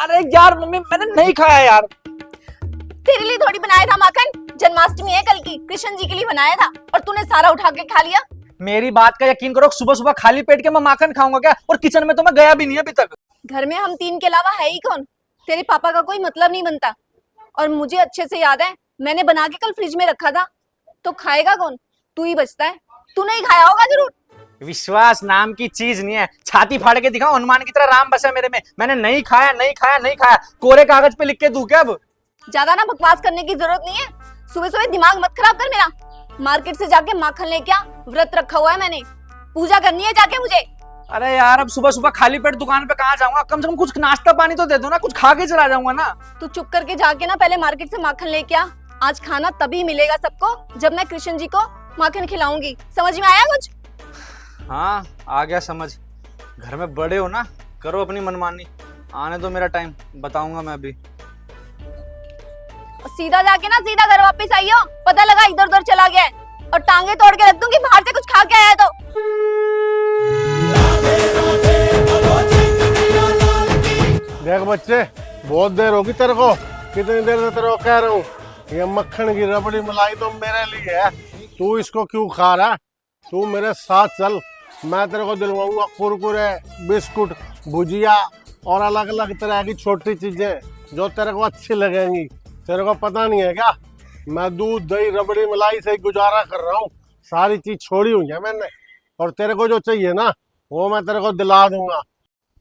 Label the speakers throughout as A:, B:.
A: अरे यार मम्मी मैंने नहीं खाया यार।
B: तेरे लिए थोड़ी बनाया था माखन, जन्माष्टमी है कल की, कृष्ण जी के लिए बनाया था और तूने सारा उठा के खा लिया।
A: मेरी बात का यकीन करो, सुबह सुबह खाली पेट के मैं माखन खाऊंगा क्या? और किचन में तो मैं गया भी नहीं अभी तक।
B: घर में हम तीन के अलावा है ही कौन? तेरे पापा का कोई मतलब नहीं बनता। और मुझे अच्छे से याद है, मैंने बना के कल फ्रिज में रखा था। तो खाएगा कौन? तू ही बचता है। तू नहीं खाया होगा जरूर।
A: विश्वास नाम की चीज नहीं है। छाती फाड़ के दिखाओ, हनुमान की तरह राम बसा मेरे में। मैंने नहीं खाया नहीं खाया नहीं खाया, कोरे कागज पे लिख के दूं क्या अब?
B: ज्यादा ना बकवास करने की जरूरत नहीं है। सुबह सुबह दिमाग मत खराब कर मेरा। मार्केट से जाके माखन लेके आ, व्रत रखा हुआ है मैंने, पूजा करनी है जाके मुझे।
A: अरे यार अब सुबह सुबह खाली पेट दुकान पे कहाँ जाऊंगा? कम से कम कुछ नाश्ता पानी तो दे दो ना, कुछ खा के चला जाऊंगा ना।
B: तू चुप करके जाके ना पहले मार्केट से माखन लेके आ। आज खाना तभी मिलेगा सबको जब मैं कृष्ण जी को माखन खिलाऊंगी। समझ में आया कुछ?
A: हाँ आ गया समझ। घर में बड़े हो ना, करो अपनी मनमानी। आने दो मेरा टाइम, बताऊंगा मैं अभी।
B: और सीधा जाके ना सीधा घर वापस आइयो, पता लगा इधर उधर चला गया है और टांगे तोड़ के रख दूंगी बाहर से कुछ खा के आया तो।
C: देख बच्चे, बहुत देर होगी तेरे को, कितनी देर से तेरे को कह रहा हूँ ये मक्खन की रबड़ी मलाई तो मेरे लिए है। तू इसको क्यों खा रहा है? तू मेरे साथ चल, मैं तेरे को दिलवाऊंगा कुरकुरे, बिस्कुट, भुजिया और अलग अलग तरह की छोटी चीजें जो तेरे को अच्छी लगेंगी। तेरे को पता नहीं है क्या, मैं दूध दही रबड़ी मलाई से ही गुजारा कर रहा हूँ। सारी चीज छोड़ी हुई है मैंने, और तेरे को जो चाहिए ना वो मैं तेरे को दिला दूंगा।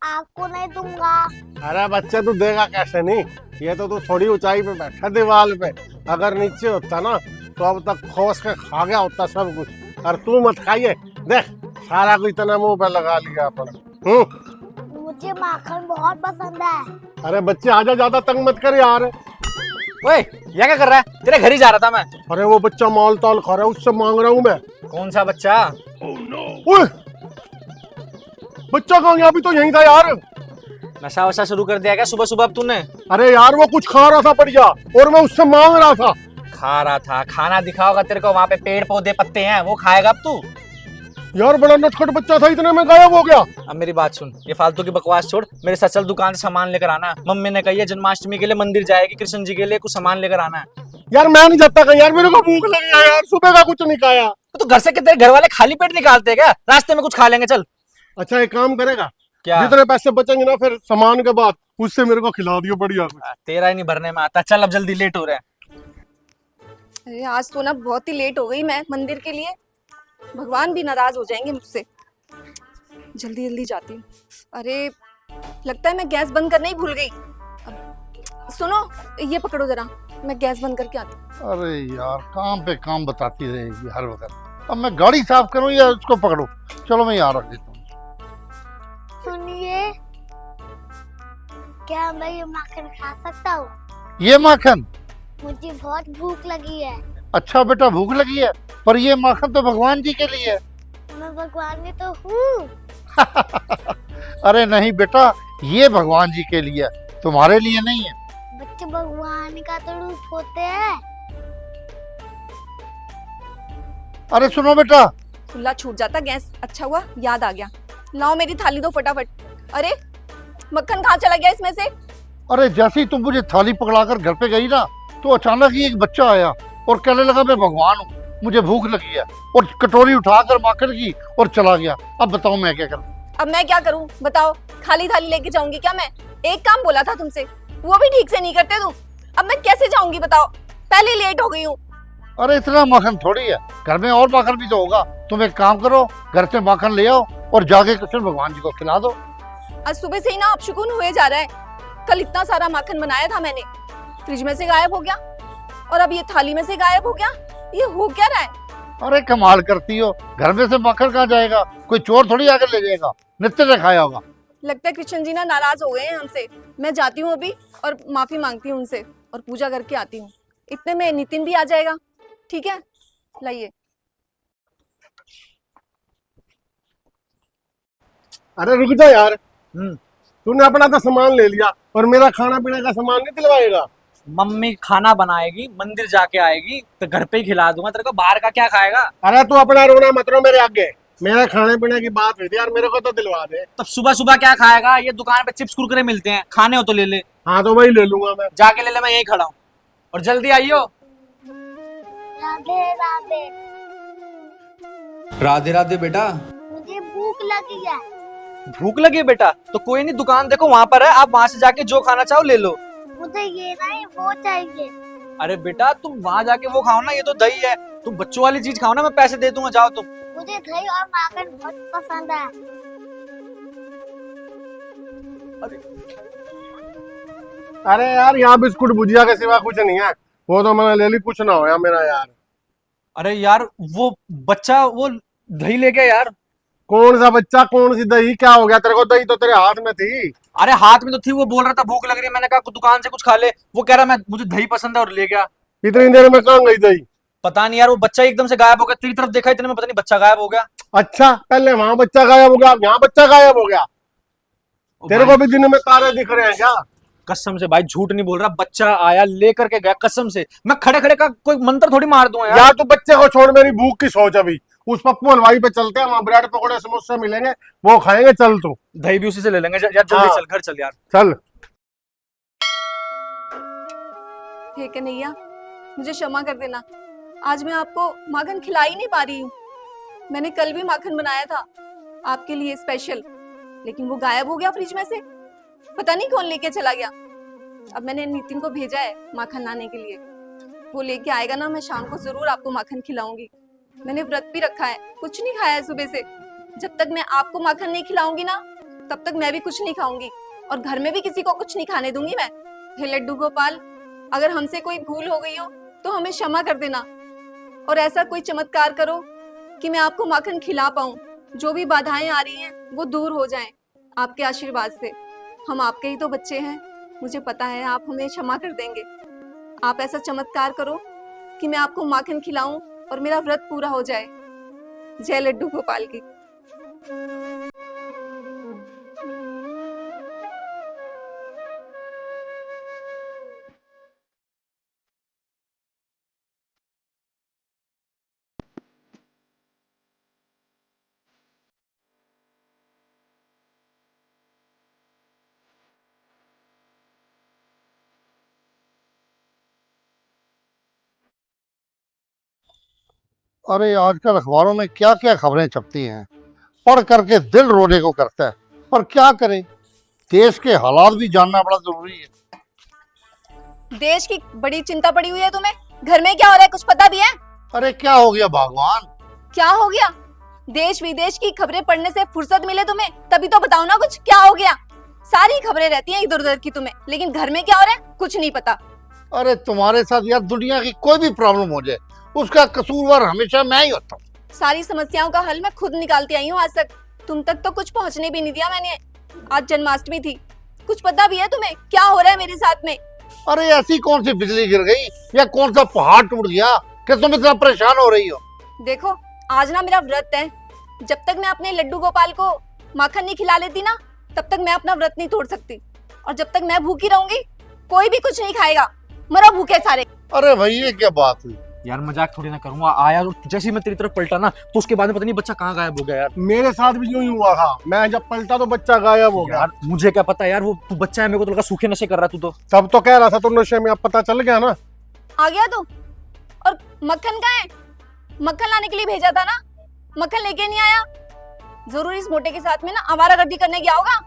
D: आपको नहीं दूंगा।
C: अरे बच्चे तू देगा कैसे नहीं? ये तो तू थोड़ी ऊंचाई पे बैठा दीवार पे, अगर नीचे होता ना तो अब तक खोस के खा गया होता सब कुछ। और तू मत खाइए, देख सारा कुछ इतना मुंह पे लगा लिया अपना।
D: मुझे माखन बहुत पसंद है।
C: अरे बच्चे आजा, ज्यादा तंग मत कर यार।
A: ओए ये क्या कर रहा है? तेरे घर ही जा रहा था मैं।
C: अरे वो बच्चा माल ताल खा रहा है, उससे मांग रहा हूँ मैं।
A: कौन सा बच्चा?
C: ओए बच्चा कहाँ गया? अभी तो यहीं था यार।
A: नशा वशा शुरू कर दिया क्या सुबह सुबह अब तूने?
C: अरे यार वो कुछ खा रहा था बढ़िया, और मैं उससे मांग रहा था।
A: खा रहा था? खाना दिखाओगा तेरे को, वहां पे पेड़ पौधे पत्ते हैं, वो खाएगा अब तू?
C: यार बड़ा नटखट बच्चा था, इतने में गायब हो गया।
A: अब मेरी बात सुन, ये फालतू की बकवास छोड़, मेरे साथ चल दुकान से सामान लेकर आना। मम्मी ने कही है जन्माष्टमी के लिए मंदिर जाएगी, कृष्ण जी के लिए कुछ सामान लेकर आना है।
C: यार मैं नहीं जाता कहीं यार, मेरे को भूख लगी है यार, सुबह का कुछ नहीं खाया।
A: तो घर से तेरे घर वाले खाली पेट निकालते हैं क्या? रास्ते में कुछ खा लेंगे, चल।
C: अच्छा एक काम करेगा
A: क्या?
C: जितने पैसे बचेंगे ना फिर सामान के बाद, उससे मेरे को खिला दियो बढ़िया कुछ।
A: तेरा ही नहीं भरने में आता। चल अब जल्दी, लेट हो रहे हैं।
B: अरे आज तो ना बहुत ही लेट हो गई मैं मंदिर के लिए। भगवान भी नाराज हो जाएंगे मुझसे। जल्दी जल्दी जाती हूँ। अरे लगता है मैं गैस बंद करना ही भूल गई। अब सुनो, ये पकड़ो जरा, मैं गैस बंद करके आती हूँ।
E: अरे यार काम पे काम बताती रहेगी हर वक्त। अब मैं गाड़ी साफ करूं या उसको पकड़ूं? चलो मैं यहाँ रख देता हूँ।
D: सुनिए, क्या मैं ये माखन खा सकता हूँ?
E: ये माखन?
D: मुझे बहुत भूख लगी है।
E: अच्छा बेटा भूख लगी है, पर ये माखन तो भगवान जी के लिए है।
D: मैं भगवान में तो हूँ।
E: अरे नहीं बेटा, ये भगवान जी के लिए है, तुम्हारे लिए नहीं है।
D: बच्चे भगवान का तो रूप होते हैं।
E: अरे सुनो बेटा।
B: खुला छूट जाता गैस, अच्छा हुआ याद आ गया। लाओ मेरी थाली दो फटाफट। अरे मक्खन कहाँ चला गया इसमें से?
E: अरे जैसे ही तुम मुझे थाली पकड़ाकर घर पे गई ना, तो अचानक ही एक बच्चा आया और कहने लगा मैं भगवान हूँ, मुझे भूख लगी है, और कटोरी उठाकर माखन की और चला गया। अब बताओ मैं क्या करूँ?
B: अब मैं क्या करूं बताओ? खाली थाली लेके जाऊंगी क्या मैं? एक काम बोला था तुमसे, वो भी ठीक से नहीं करते तुम। अब मैं कैसे जाऊंगी बताओ? पहले लेट हो गई हूँ।
E: अरे इतना माखन थोड़ी है, घर में और माखन भी तो होगा। तुम एक काम करो, घर से माखन ले आओ और जाके कृष्ण भगवान जी को खिला दो।
B: आज सुबह से ही ना अपशुकुन हुए जा रहा है। कल इतना सारा माखन बनाया था मैंने, फ्रिज में से गायब हो गया, और अब ये थाली में से गायब हो गया। ये हो क्या रहा है?
E: अरे कमाल करती हो, घर में से माखन कहाँ जाएगा? कोई चोर थोड़ी आकर ले जाएगा, नित्य ने खाया होगा।
B: लगता है कृष्ण जी ना नाराज हो गए हैं हमसे। मैं जाती हूँ अभी और माफी मांगती हूँ उनसे और पूजा करके आती हूँ। इतने में नितिन भी आ जाएगा। ठीक है, लाइए।
C: अरे रुक जा यार, तूने अपना तो सामान ले लिया और मेरा खाना पीने का सामान नहीं दिलवाएगा?
A: मम्मी खाना बनाएगी, मंदिर जाके आएगी, तो घर पे ही खिला दूंगा तेरे को। बाहर का क्या खाएगा?
C: अरे तू अपना रोना मत रो मेरे आगे, मेरे खाने पीने की बात हुई थी यार, मेरे को तो दिलवा दे।
A: तब सुबह सुबह क्या खाएगा? ये दुकान पे चिप्स कुरकुरे मिलते हैं, खाने हो तो ले ले।
C: हाँ तो वही ले लूंगा मैं।
A: जाके ले ले, मैं यहीं खड़ा हूँ। और जल्दी आइयो।
D: राधे राधे।
A: राधे राधे बेटा।
D: मुझे भूख लगी है।
A: भूख लगी है बेटा? तो कोई नहीं, दुकान देखो वहां पर है, आप वहां से जाके जो खाना चाहो ले लो।
D: मुझे ये नहीं वो चाहिए।
A: अरे बेटा तुम वहां जाके वो खाओ ना, ये तो दही है। तुम बच्चों वाली चीज खाओ ना, मैं पैसे दे दूंगा, जाओ तुम।
D: मुझे दही और माखन बहुत पसंद है।
C: अरे यार यहाँ बिस्कुट भुजिया के सिवा कुछ नहीं है, वो तो मैंने ले ली, कुछ ना हो यार मेरा यार।
A: अरे यार वो बच्चा वो दही ले गया यार।
C: कौन सा बच्चा, कौन सी दही, क्या हो गया तेरे को? दही तो तेरे हाथ में थी।
A: अरे हाथ में तो थी, वो बोल रहा था भूख लग रही है, मैंने कहा दुकान से कुछ खा ले। वो कह रहा मैं मुझे दही पसंद है और ले गया।
C: इतनी देर में कहाँ गई दही?
A: पता नहीं यार, वो बच्चा एकदम से गायब हो गया। तेरी तरफ देखा इतने में पता नहीं बच्चा गायब हो गया।
C: अच्छा, पहले वहां बच्चा गायब हो गया, अब यहाँ बच्चा गायब हो गया। तेरे को भी दिन में तारे दिख रहे हैं क्या?
A: कसम से भाई झूठ नहीं बोल रहा, बच्चा आया लेकर के गया कसम से। मैं खड़े खड़े का कोई मंत्र थोड़ी मार दूंगा यार।
C: यार तू बच्चे को छोड़, मेरी भूख की सोच अभी। उस पप्पू हलवाई पे चलते हैं, वहां ब्रेड पकौड़े समोसे मिलेंगे, वो खाएंगे। चल तू।
A: दही भी उसी से ले लेंगे यार, जल्दी
C: हाँ।
A: चल, घर चल यार।
C: चल।
B: हे कन्हैया, मुझे क्षमा कर देना, आज मैं आपको माखन खिला ही नहीं पा रही हूँ। मैंने कल भी माखन बनाया था आपके लिए स्पेशल, लेकिन वो गायब हो गया फ्रिज में से। पता नहीं कौन लेके चला गया। अब मैंने नितिन को भेजा है माखन लाने के लिए, वो लेके आएगा ना, मैं शाम को जरूर आपको माखन खिलाऊंगी। मैंने व्रत भी रखा है, कुछ नहीं खाया है सुबह से। जब तक मैं आपको माखन नहीं खिलाऊंगी ना, तब तक मैं भी कुछ नहीं खाऊंगी, और घर में भी किसी को कुछ नहीं खाने दूंगी मैं। हे लड्डू गोपाल, अगर हमसे कोई भूल हो गई हो तो हमें क्षमा कर देना, और ऐसा कोई चमत्कार करो कि मैं आपको माखन खिला पाऊं। जो भी बाधाएं आ रही हैं वो दूर हो जाएं आपके आशीर्वाद से। हम आपके ही तो बच्चे हैं, मुझे पता है आप हमें क्षमा कर देंगे। आप ऐसा चमत्कार करो कि मैं आपको माखन खिलाऊं और मेरा व्रत पूरा हो जाए। जय लड्डू गोपाल की।
E: अरे आजकल अखबारों में क्या क्या खबरें छपती हैं, पढ़ करके दिल रोने को करता है। पर क्या करें, देश के हालात भी जानना बड़ा जरूरी है।
B: देश की बड़ी चिंता पड़ी हुई है तुम्हें, घर में क्या हो रहा है कुछ पता भी है?
E: अरे क्या हो गया भगवान?
B: क्या हो गया? देश विदेश की खबरें पढ़ने से फुर्सत मिले तुम्हें तभी तो बताओ ना, कुछ क्या हो गया? सारी खबरें रहती हैं इधर उधर की तुम्हें, लेकिन घर में क्या हो रहा है कुछ नहीं पता।
E: अरे तुम्हारे साथ यार दुनिया की कोई भी प्रॉब्लम हो जाए, उसका कसूरवार हमेशा मैं ही होता हूँ।
B: सारी समस्याओं का हल मैं खुद निकालती आई हूँ आज तक, तुम तक तो कुछ पहुँचने भी नहीं दिया मैंने। आज जन्माष्टमी थी, कुछ पता भी है तुम्हें क्या हो रहा है मेरे साथ में?
E: अरे ऐसी कौन सी बिजली गिर गई या कौन सा पहाड़ टूट गया कि तुम इतना परेशान हो रही हो?
B: देखो आज ना मेरा व्रत है, जब तक मैं अपने लड्डू गोपाल को माखन नहीं खिला लेती ना, तब तक मैं अपना व्रत नहीं तोड़ सकती। और जब तक मैं भूखी रहूंगी कोई भी कुछ नहीं खाएगा, मरो भूखे सारे।
E: अरे भाई ये क्या बात हुई?
A: यार मजाक थोड़ी ना करूंगा, आया और जैसे ही मैं तेरी तरफ पलटा ना, तो उसके बाद में पता नहीं बच्चा कहाँ गायब हो गया यार।
C: मेरे साथ भी यूं ही हुआ था, मैं जब पलटा तो बच्चा गायब हो गया।
A: यार मुझे क्या पता यार, वो तू बच्चा है, मेरे को तो लगा सूखे नशे कर रहा तू तो।
C: तब तो कह रहा था, तो नशे में अब पता चल गया ना।
B: आ गया तू? और मक्खन कहाँ है? मक्खन लाने के लिए भेजा था ना, मक्खन लेके नहीं आया। जरूर इस मोटे के साथ में ना आवारागर्दी करने गया होगा।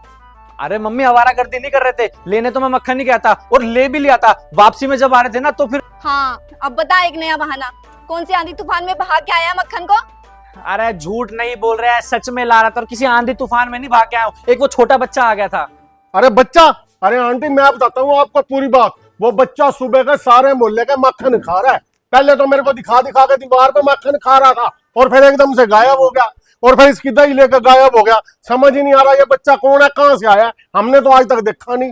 A: अरे मम्मी आवारागर्दी नहीं कर रहे थे, लेने तो मैं मक्खन नहीं गया था, और ले भी लिया था। वापसी में जब आ रहे थे ना तो फिर।
B: हाँ अब बता एक नया बहाना, कौन सी आंधी तूफान में बहा के आया मक्खन को?
A: अरे झूठ नहीं बोल रहे हैं, सच में ला रहा था, और किसी आंधी तूफान में नहीं भाग के आया हूं। एक वो छोटा बच्चा आ गया था।
C: अरे बच्चा, अरे आंटी मैं बताता हूँ आपको पूरी बात। वो बच्चा सुबह का सारे मोहल्ले का मक्खन खा रहा है। पहले तो मेरे को दिखा दिखा के दीवार पे मक्खन खा रहा था, और फिर एकदम से गायब हो गया, और फिर इसकी दही लेकर गायब हो गया। समझ ही नहीं आ रहा ये बच्चा कौन है, कहाँ से आया, हमने तो आज तक देखा नहीं।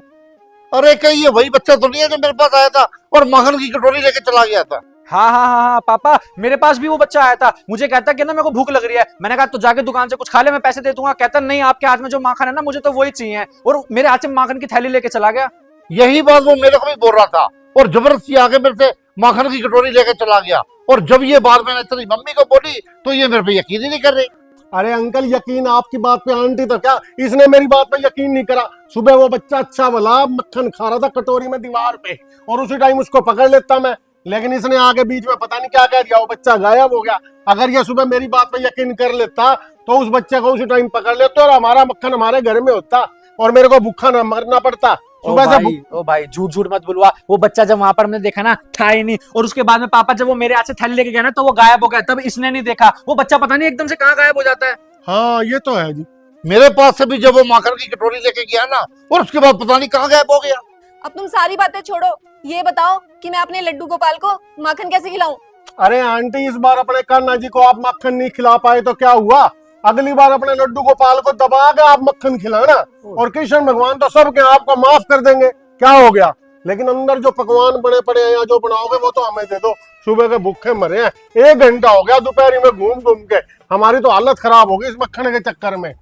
E: अरे कहीं ये वही बच्चा तो नहीं है जो मेरे पास आया था और मक्खन की कटोरी लेके चला गया था?
A: हाँ हाँ हाँ हाँ पापा, मेरे पास भी वो बच्चा आया था। मुझे कहता कि ना मेरे को भूख लग रही है। मैंने कहा तो जाके दुकान से कुछ खा ले, मैं पैसे दे दूंगा। कहता नहीं, आपके हाथ में जो माखन है ना मुझे तो वही चाहिए, और मेरे हाथ से माखन की थैली लेके चला गया।
E: यही बात वो मेरे को भी बोल रहा था, और जबरदस्ती आके मेरे से माखन की कटोरी लेके चला गया। और जब ये बात मैंने तेरी मम्मी को बोली तो ये मेरे पे यकीन ही नहीं कर रही।
C: अरे अंकल, यकीन आपकी बात पे, आंटी तो क्या, इसने मेरी बात पे यकीन नहीं करा। सुबह वो बच्चा अच्छा भला मक्खन खा रहा था कटोरी में दीवार पे, और उसी टाइम उसको पकड़ लेता मैं, लेकिन इसने आगे बीच में पता नहीं क्या कह दिया, वो बच्चा गायब हो गया। अगर ये सुबह मेरी बात पे यकीन कर लेता तो उस बच्चे को उसी टाइम पकड़ लेते और हमारा मक्खन हमारे घर में होता और मेरे को भूखा ना मरना पड़ता। सुबह से
A: ओ भाई झूठ झूठ मत बुलवा, वो बच्चा जब वहां पर मैंने देखा ना था ही नहीं, और उसके बाद में पापा जब वो मेरे हाथ से थैली लेके गया ना तो वो गायब हो गया, तब इसने नहीं देखा। वो बच्चा पता नहीं एकदम से कहाँ गायब हो जाता है।
C: हाँ ये तो है जी।
E: मेरे पास से भी जब वो माखन की कटोरी लेके गया ना, और उसके बाद पता नहीं कहाँ गायब हो गया।
B: अब तुम सारी बातें छोड़ो, ये बताओ कि मैं अपने लड्डू गोपाल को माखन कैसे खिलाऊं?
C: अरे आंटी, इस बार अपने कान्हा जी को आप मक्खन नहीं खिला पाए तो क्या हुआ, अगली बार अपने लड्डू गोपाल को दबा के आप मक्खन खिलाना, और कृष्ण भगवान तो सबके आपको माफ कर देंगे, क्या हो गया। लेकिन अंदर जो पकवान बने पड़े हैं या जो बनाओगे वो तो हमें दे दो, सुबह के भूखे मरे हैं, 1 घंटा हो गया दोपहरी में घूम घूम के, हमारी तो हालत खराब हो गई इस मक्खन के चक्कर में।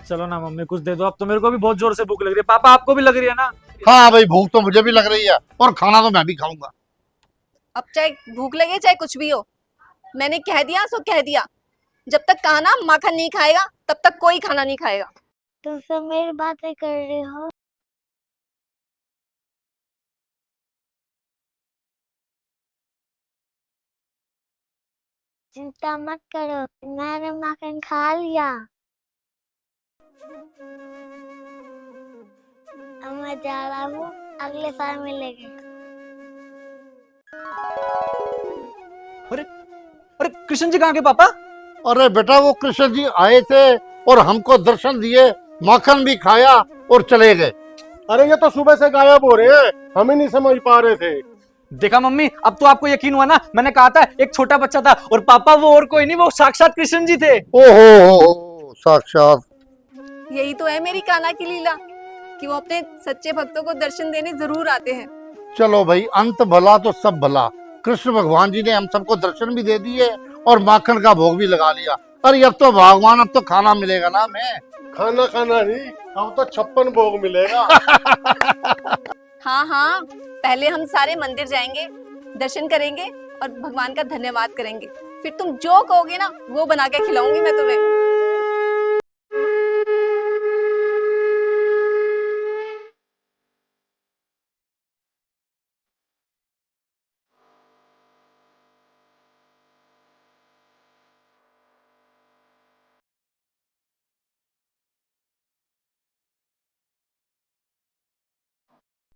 A: चलो ना मम्मी, कुछ दे दो, अब तो मेरे को भी बहुत जोर से भूख लग रही है। पापा आपको भी लग रही है ना?
E: हाँ भाई, भूख तो मुझे भी लग रही है, और खाना तो मैं भी खाऊंगा।
B: अब चाहे भूख लगे चाहे कुछ भी हो, मैंने कह दिया सो कह दिया। जब तक कान्हा माखन नहीं खाएगा तब तक कोई खाना नहीं खाएगा।
D: तुम सब मेरी बातें कर रहे हो। चिंता मत करो, मैंने माखन खा लिया। अब मैं जा रहा हूँ, अगले साल मिलेंगे।
A: अरे अरे कृष्ण जी कहाँ के पापा?
E: अरे बेटा, वो कृष्ण जी आए थे और हमको दर्शन दिए, माखन भी खाया और चले गए।
C: अरे ये तो सुबह से गायब हो रहे हैं, हम ही नहीं समझ पा रहे थे।
A: देखा मम्मी, अब तो आपको यकीन हुआ ना, मैंने कहा था एक छोटा बच्चा था, और पापा वो और कोई नहीं, वो साक्षात कृष्ण जी थे।
E: ओहो, साक्षात।
B: यही तो है मेरी कान्हा की लीला, कि वो अपने सच्चे भक्तों को दर्शन देने जरूर आते हैं।
E: चलो भाई, अंत भला तो सब भला। कृष्ण भगवान जी ने हम सबको दर्शन भी दे दिए और माखन का भोग भी लगा लिया। अरे अब तो भगवान, अब तो खाना मिलेगा ना हमें।
C: खाना खाना नहीं, अब तो 56 भोग मिलेगा।
B: हाँ हाँ, पहले हम सारे मंदिर जाएंगे, दर्शन करेंगे और भगवान का धन्यवाद करेंगे, फिर तुम जो कहोगे ना वो बना के खिलाऊंगी मैं तुम्हें।